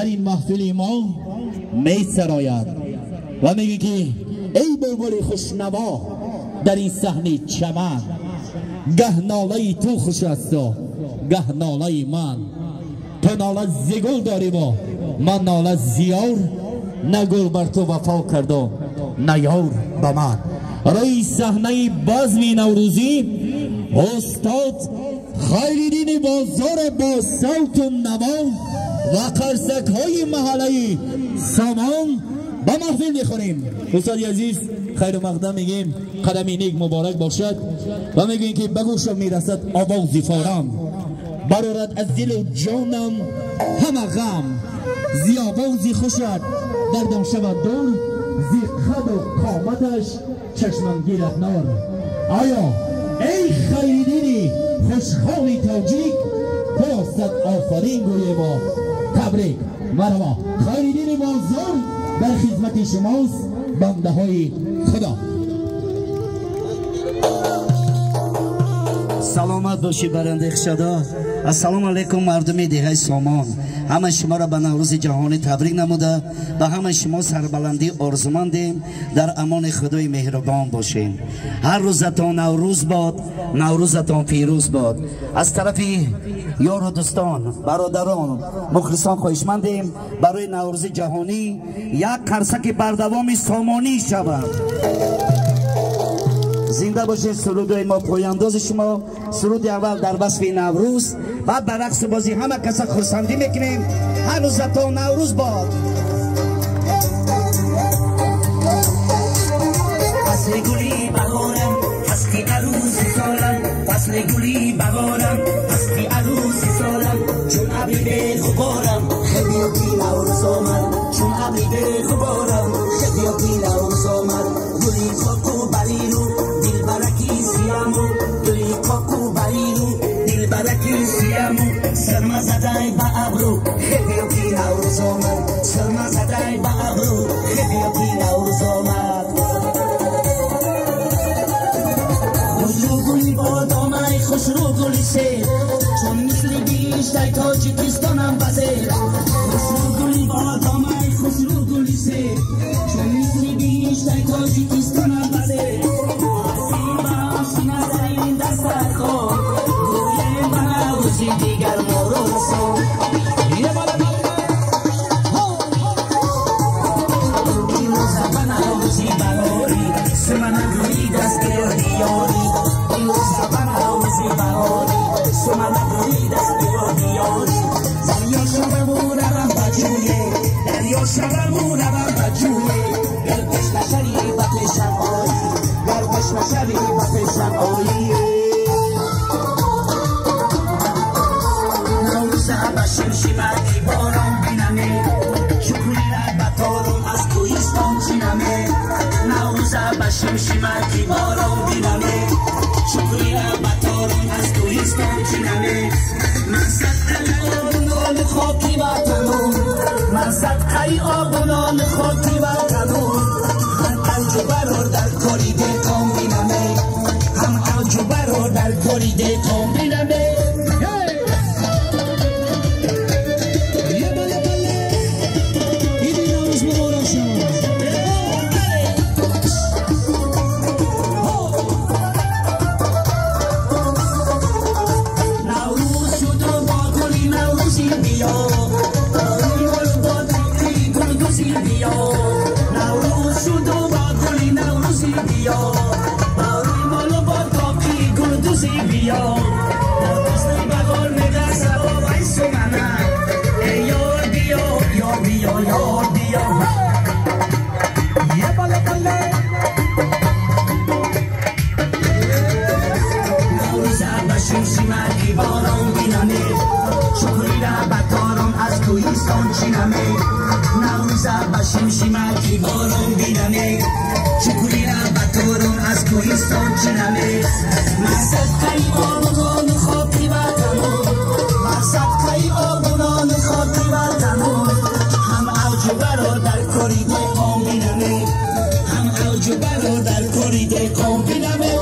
این محفل ما می سراید و میگه که ای بلبل خوشنوا در این صحنه چمن، گه ناله تو خوش است و گه ناله من. تو ناله زگل داری با من ناله زیار، نه گل بر تو وفا کرد و نه یار به من. روی صحنه بزم نوروزی استاد خیرالدین بازار با صوت و نوا و قرصک های محله سامان با محفل میخونیم. استاد عزیز خیر و مقدم میگیم قدمی نیک مبارک باشد و میگیم که به گوشم میرسد آواز فارم، برارد از دل و جانم همه غم، زی آوازی خوشد دردم شود دور، زی خد و قامتش چشمم گیرد نار. آیا ای خیرالدین خوشخالی تاجیک، تو صد آفرین گویه با تبریک. مرحبا خیرالدین بازار در خدمت شماست بنده های خدا. سلامت باشی برنده خشدا. السلام علیکم مردم دیگه سامان، همه شما را به نوروز جهانی تبریک نموده و همه شما سربلندی آرزومندیم، در امان خدای مهربان باشین. هر روزتان نوروز باد، نوروزتان پیروز باد. از طرف یار و دوستان برادران مخلصان خواهشمندیم برای نوروز جهانی یک قرصک بردوام سامانی شود. زنده باشید. سرودهای ما پایانداز شما. سرود اول در وصف نوروز، بعد به رقص بازی همه کسا خرسندی میکنیم. هر روزتان نوروز باد. فصل گلی بهارم هستی عروس سالم، فصل گلی بهارم هستی عروس سالم، چون ابری به غبارم خیلی نوروز آمد، چون ابری به غبارم خیلی نوروز آمد. گلی کاکو بریرو دل برکی سیامو، گلی کاکو بریرو دل برکی سیامو، سرما زدای با ابرو خیلی نوروز آمد، سرما زدای با ابرو خیلی نوروز آمد. گلی با دامای خوش رو گلی سیر، چون مثل بیش در تاجیکستانم بزیر. خوش رو گلی با دامای خوش رو گلی سیر، چون مثل بیش در تاجیکستانم بزیر. آسیبا سینه در این دست خود گویه من روزی دیگر مورو رسون. این روزا من روزی براری سمنه گویی دست گردی یاری، دریا شبمون روم بجویه، دریا شبمون روم بجویه، گربش نشری با پیشم آیی، گربش نشری با پیشم آیی. نوروزه با شمشیمکی باران بینمه، شکری را بطارم از کوهستان چینمه. نوروزه با شمشیمکی باران بینمه، شکری را بطارم از کوهستان چینمه. من صدقه آبونان خاکی وطنم، من صدقه آبونان خاکی وطنم، هم اوج و برار در کاری دیتان بینمه، هم اوج و برار در کاری دیتان بینمه. شمشیمکی بارون بینمه، چکولی را بطورون از کوهستان چینمه. من صدقه آبونان خاکی وطنم، من صدقه آبونان خاکی وطنم، هم اوج برا در کاری دیقام بینمه، هم اوج برا در کاری دیقام بینمه.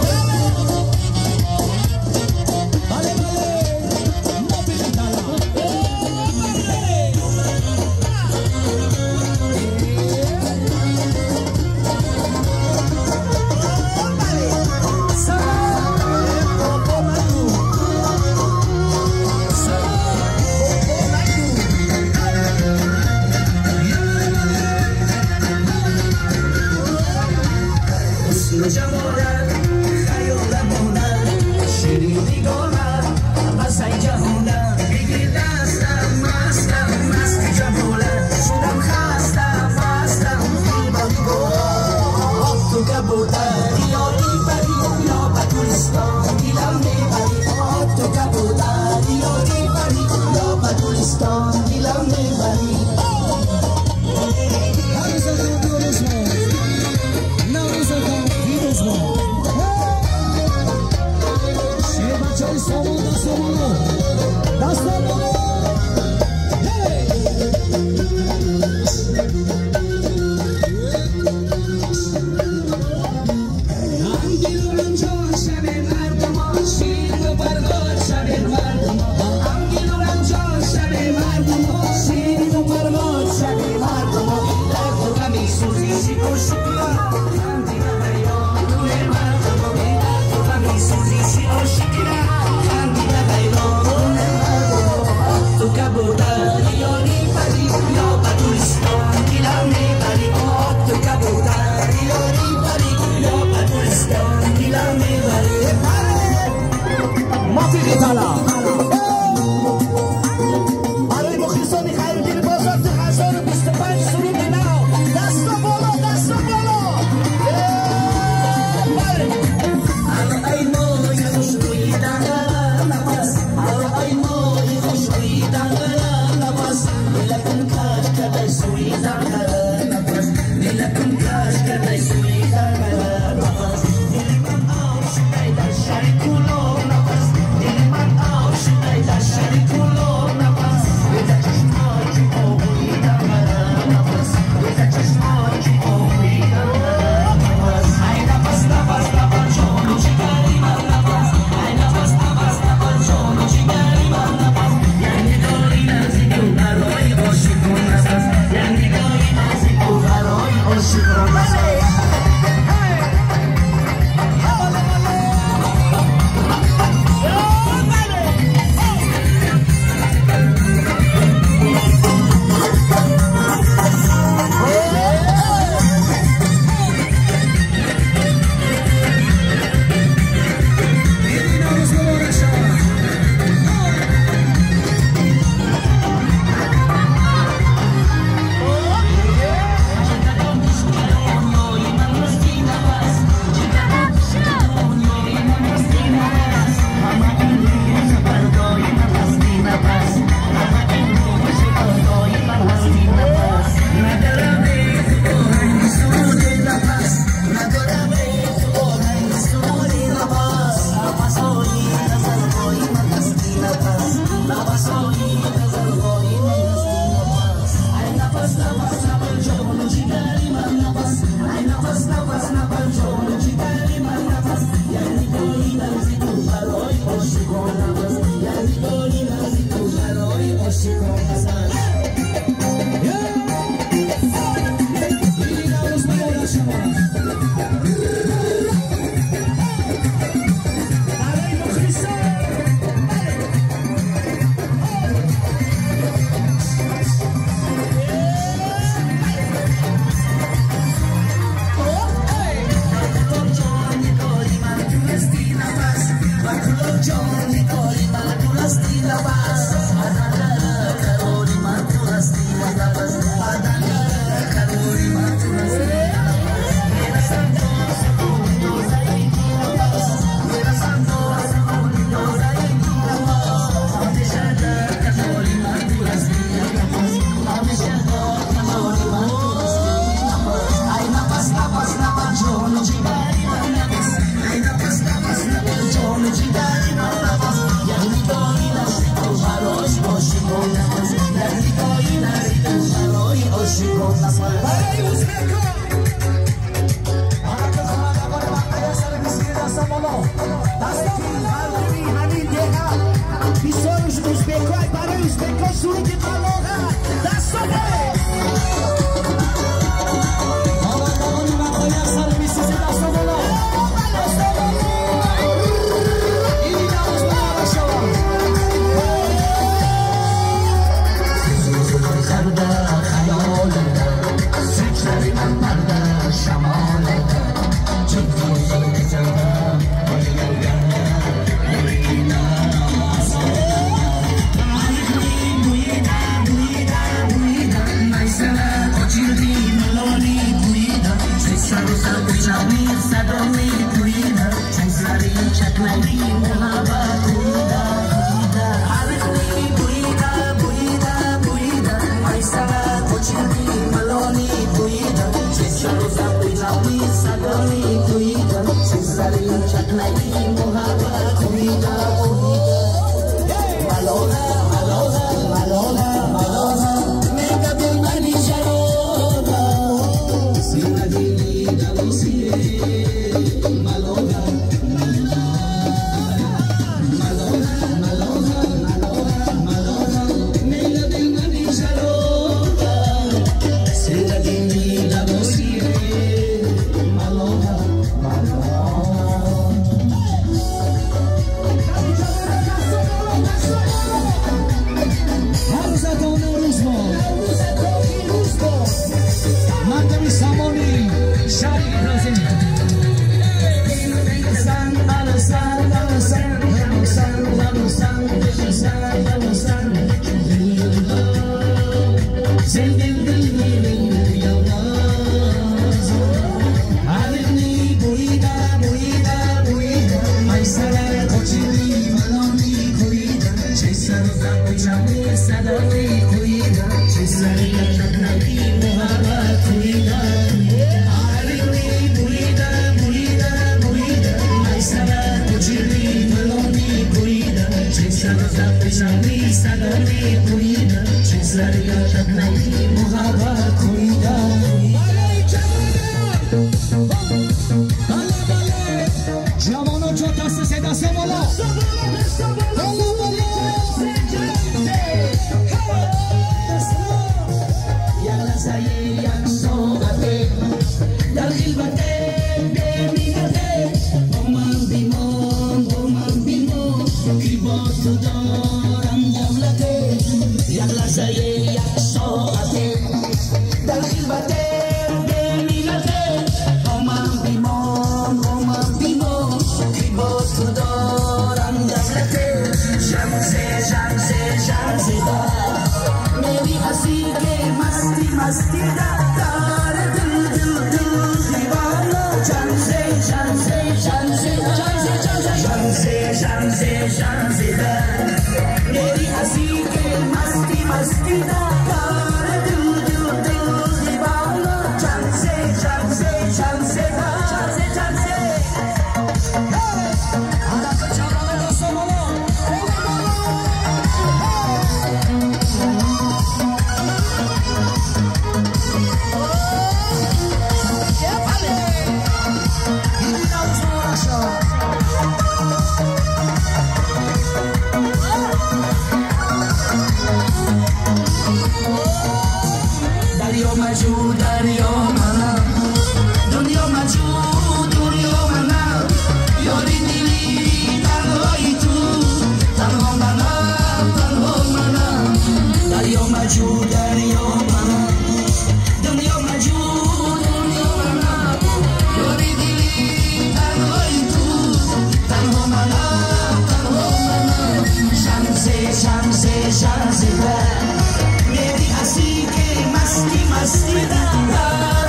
Masti da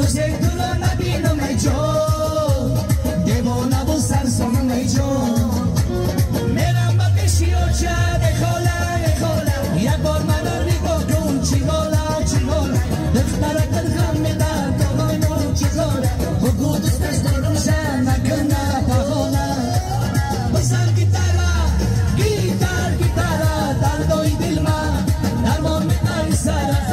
روز تو رو نبینم ای جان دیوانه و سرسانم ای جان میرم با پیشی و چه بخوله یک بار من رو نگاه کن چی حاله دخترک دلخم میدن تا غنو چی حاله بگو دوستش دروشه نکنه بحاله بزن گیتارا دردوی دل من درمان میدن سر